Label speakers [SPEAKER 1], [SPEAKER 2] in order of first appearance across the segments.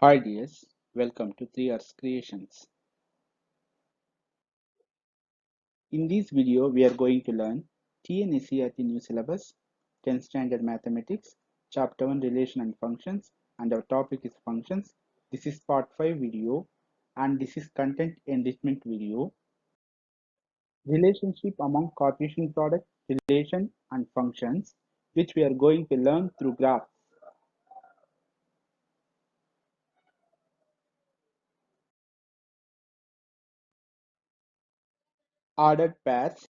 [SPEAKER 1] Hi dears, welcome to 3 Hours Creations. In this video, we are going to learn TNSERT new syllabus, 10th standard mathematics, chapter 1 relation and functions, and our topic is functions. This is part 5 video and this is content enrichment video. Relationship among Cartesian product, relation and functions, which we are going to learn through graphs. Ordered pairs.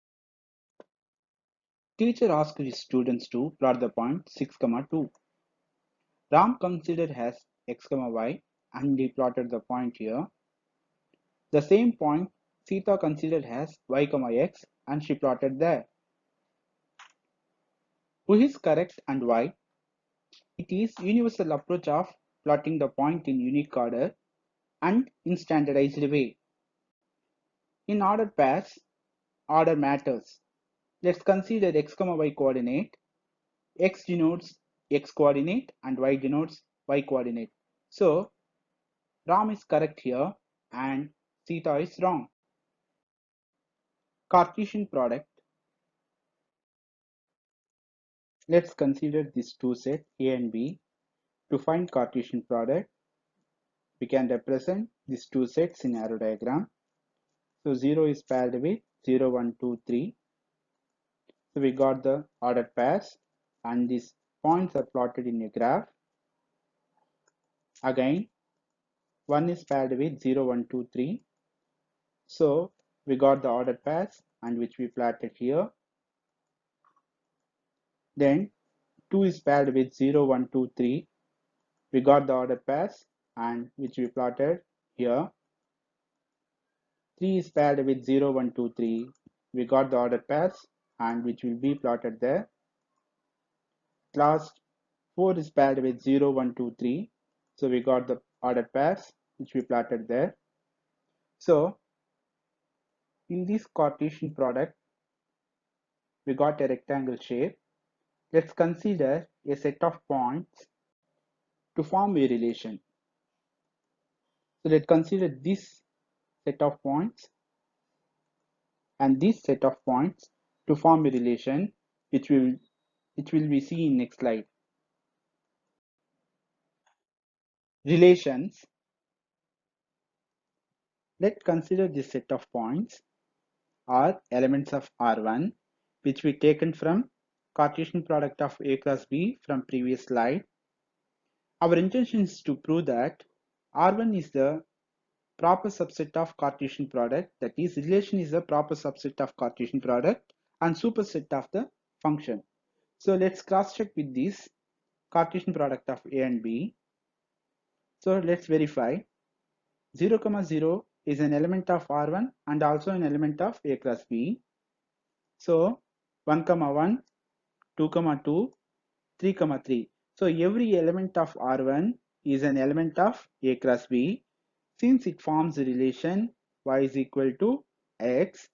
[SPEAKER 1] Teacher asked his students to plot the point 6, 2. Ram considered as x, y and he plotted the point here. The same point Sita considered as y, x and she plotted there. Who is correct and why? It is universal approach of plotting the point in unique order and in standardized way. In ordered pairs, order matters. Let's consider x, y coordinate. X denotes x coordinate and y denotes y coordinate. So Ram is correct here and Sita is wrong. Cartesian product. Let's consider these two sets A and B. To find Cartesian product, we can represent these two sets in arrow diagram. So 0 is paired with 0, 1, 2, 3. So we got the ordered pairs and these points are plotted in a graph. Again, 1 is paired with 0, 1, 2, 3. So we got the ordered pairs and which we plotted here. Then 2 is paired with 0, 1, 2, 3. We got the ordered pairs and which we plotted here. 3 is paired with 0, 1, 2, 3. We got the ordered pairs and which will be plotted there. Last 4 is paired with 0, 1, 2, 3. So we got the ordered pairs which we plotted there. So in this Cartesian product, we got a rectangle shape. Let's consider a set of points to form a relation. So let's consider this set of points and this set of points to form a relation which will be seen in next slide. Relations. Let's consider this set of points are elements of R1 which we taken from Cartesian product of A cross B from previous slide. Our intention is to prove that R1 is the proper subset of Cartesian product, that is relation is the proper subset of Cartesian product and superset of the function. So let's cross check with this Cartesian product of A and B. So let's verify 0, 0 is an element of R1 and also an element of A cross B. So 1, 1, 2, 2, 3, 3. So every element of R1 is an element of A cross B. Since it forms a relation y is equal to x.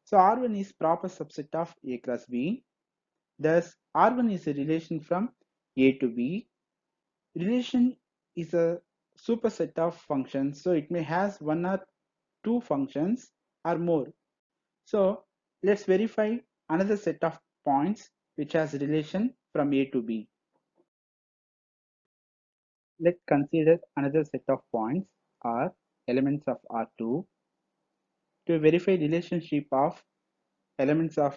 [SPEAKER 1] So R1 is proper subset of A cross B. Thus R1 is a relation from A to B. Relation is a superset of functions, so it may has one or two functions or more. So let's verify another set of points which has relation from A to B. Let's consider another set of points are elements of R2. To verify relationship of elements of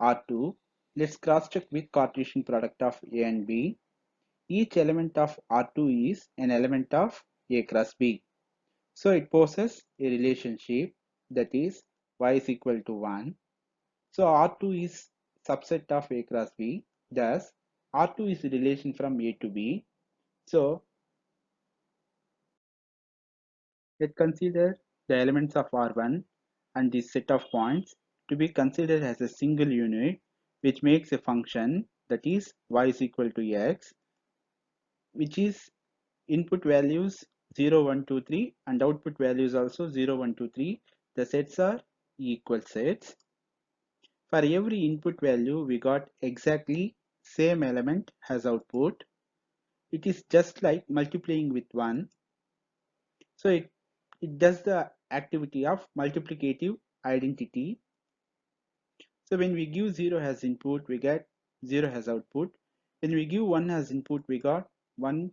[SPEAKER 1] R2, let's cross check with Cartesian product of A and B. Each element of R2 is an element of A cross B. So it poses a relationship, that is y is equal to 1. So R2 is subset of A cross B. Thus R2 is a relation from A to B. So let's consider the elements of R1 and this set of points to be considered as a single unit which makes a function, that is y is equal to x, which is input values 0, 1, 2, 3 and output values also 0, 1, 2, 3. The sets are equal sets. For every input value we got exactly same element as output. it is just like multiplying with 1. So it does the activity of multiplicative identity. So when we give 0 as input, we get 0 as output. When we give 1 as input, we got 1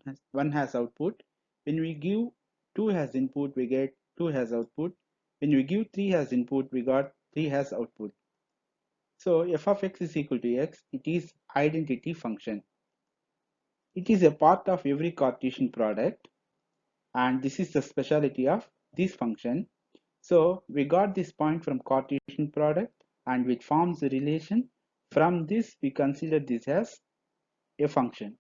[SPEAKER 1] has output. When we give 2 as input, we get 2 has output. When we give 3 as input, we got 3 has output. So f of x is equal to x. It is identity function. It is a part of every Cartesian product, and this is the speciality of this function. So we got this point from Cartesian product, and which forms the relation. From this, we consider this as a function.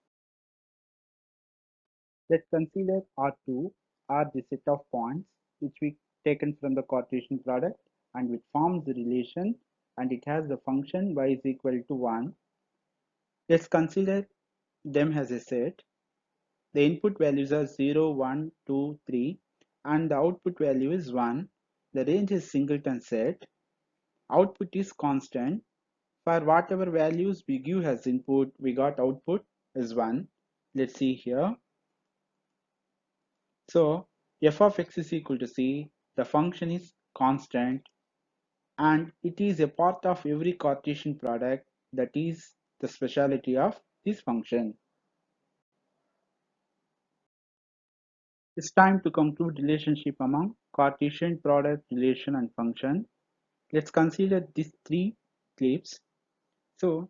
[SPEAKER 1] Let's consider R2 are the set of points which we taken from the Cartesian product and which forms the relation, and it has the function y is equal to 1. Let's consider them as a set. The input values are 0, 1, 2, 3, and the output value is 1. The range is singleton set. Output is constant. For whatever values we give as input, we got output is 1. Let's see here. So f of x is equal to c. The function is constant and it is a part of every Cartesian product. That is the speciality of this function. It's time to conclude relationship among Cartesian product, relation and function. Let's consider these three clips. So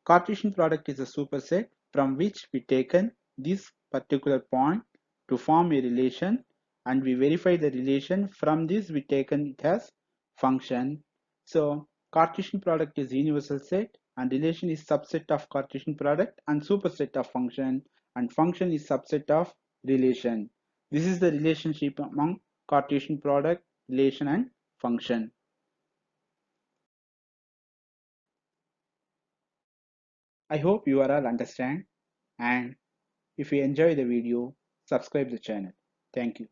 [SPEAKER 1] Cartesian product is a superset from which we taken this particular point to form a relation, and we verify the relation. From this we taken it as function. So Cartesian product is universal set and relation is subset of Cartesian product and superset of function, and function is subset of relation. This is the relationship among Cartesian product, relation and function. I hope you are all understand, and if you enjoy the video, subscribe the channel. Thank you.